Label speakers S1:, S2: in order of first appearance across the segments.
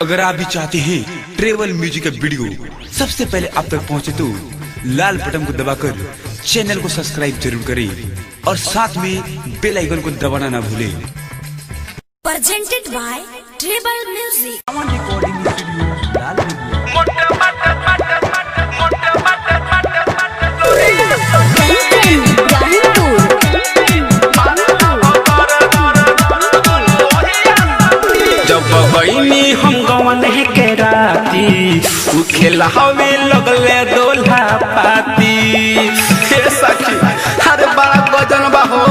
S1: अगर आप भी चाहते हैं ट्रेवल म्यूजिक का वीडियो सबसे पहले आप तक पहुंचे तो लाल बटन को दबाकर चैनल को सब्सक्राइब जरूर करें और साथ में बेल आइकन को दबाना ना भूलें।
S2: Presented by Tribal Music.
S3: जब बहनी हम गवन के राती उ खेला हवे लगले दोल्हा पाती हे सखी हर बड़ा गजन बाहो।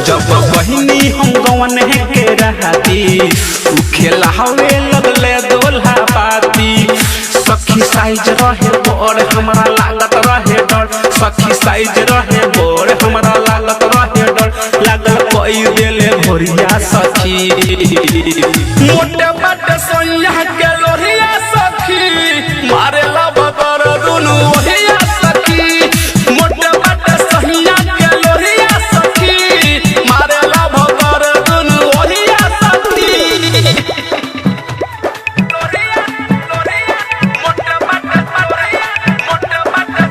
S3: जब बहनी हम गवन के राती उ खेला हवे लगले दोल्हा पाती। सखी साइज रहे बड़ हमरा लागत रहे डर, सखी साइज रहे बड़ हमरा लागत रहे डर। लागल कोई देले भोरिया सखी मोटे बाटे सोनिया के लोहिया सखी मारेला बगर दुनु ओहिया सखी। मोटे बाटे सोनिया के लोहिया सखी मारेला बगर दुनु ओहिया सखी। लोहिया लोहिया मोटे बाटे लोहिया मोटे बाटे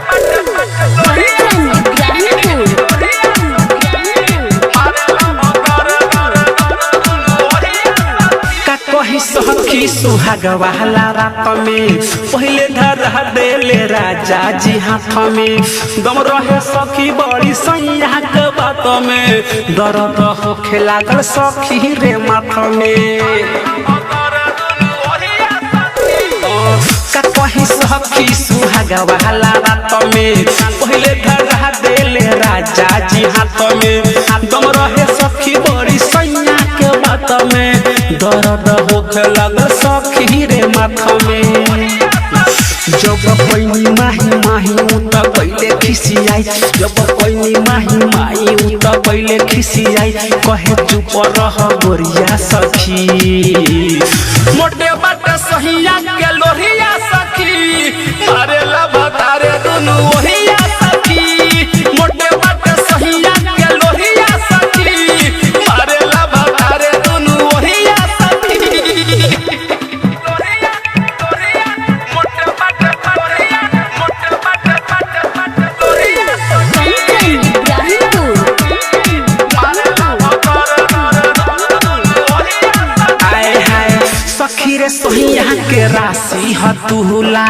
S3: कही सखी सुहाग वाला रात में पहले धरा देले राजा जी हाथ में। दम रहे सखी बड़ी सैया के बात में दर्द होखे लागल सखी रे माथ में। कही सखी सुहाग वाला रात में पहले धरा देले राजा जी हाथ में। दम रहे सखी बड़ी सैया के बात में दर्द होखे लागल सखी रे माथा में। जब पैनी माही माही उत पहले खिसियाई, जब पैनी माही माही उत पहले खिसियाई। कहे चुप रह गोरिया सखी मोटे बाटे सहिया के लोहिया सखी मारेला भतारे दुनु ओहिया सखी। मोटे बाटे सहिया के लोहिया सखी मारेला भतारे दुनु ओहिया सखी। लोहिया लोहिया मोटे बाटे लोहिया मोटे बाटे लोहिया सखी रे सोहिया के राशि हतुला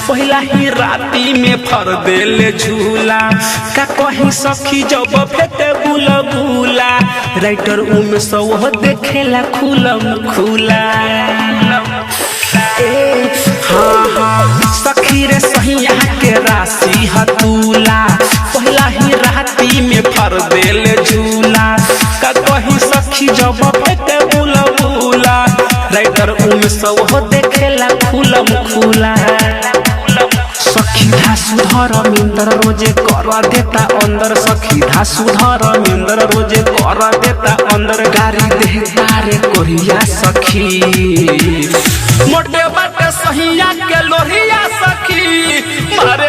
S3: पहला ही राती में फर देले झूला। का कही सखी जब फेंके बुलबुला राइटर उमे सो देखेला खुलम खुला। हाँ हाँ सखी रे सोहिया के राशि हतुला पहला ही राती में फर देले झूला। का कही सखी जब फेंके बुलबुला राइटर उमे सो देखेला खुलम खुला। सखी धासुधर मिंदर रोजे कर देता अंदर, सखी धासुधर मिंदर रोजे कर देता अंदर। गारी देता रे कोरिया सखी मोटे बाटे सहिया के लोहिया सखी मारे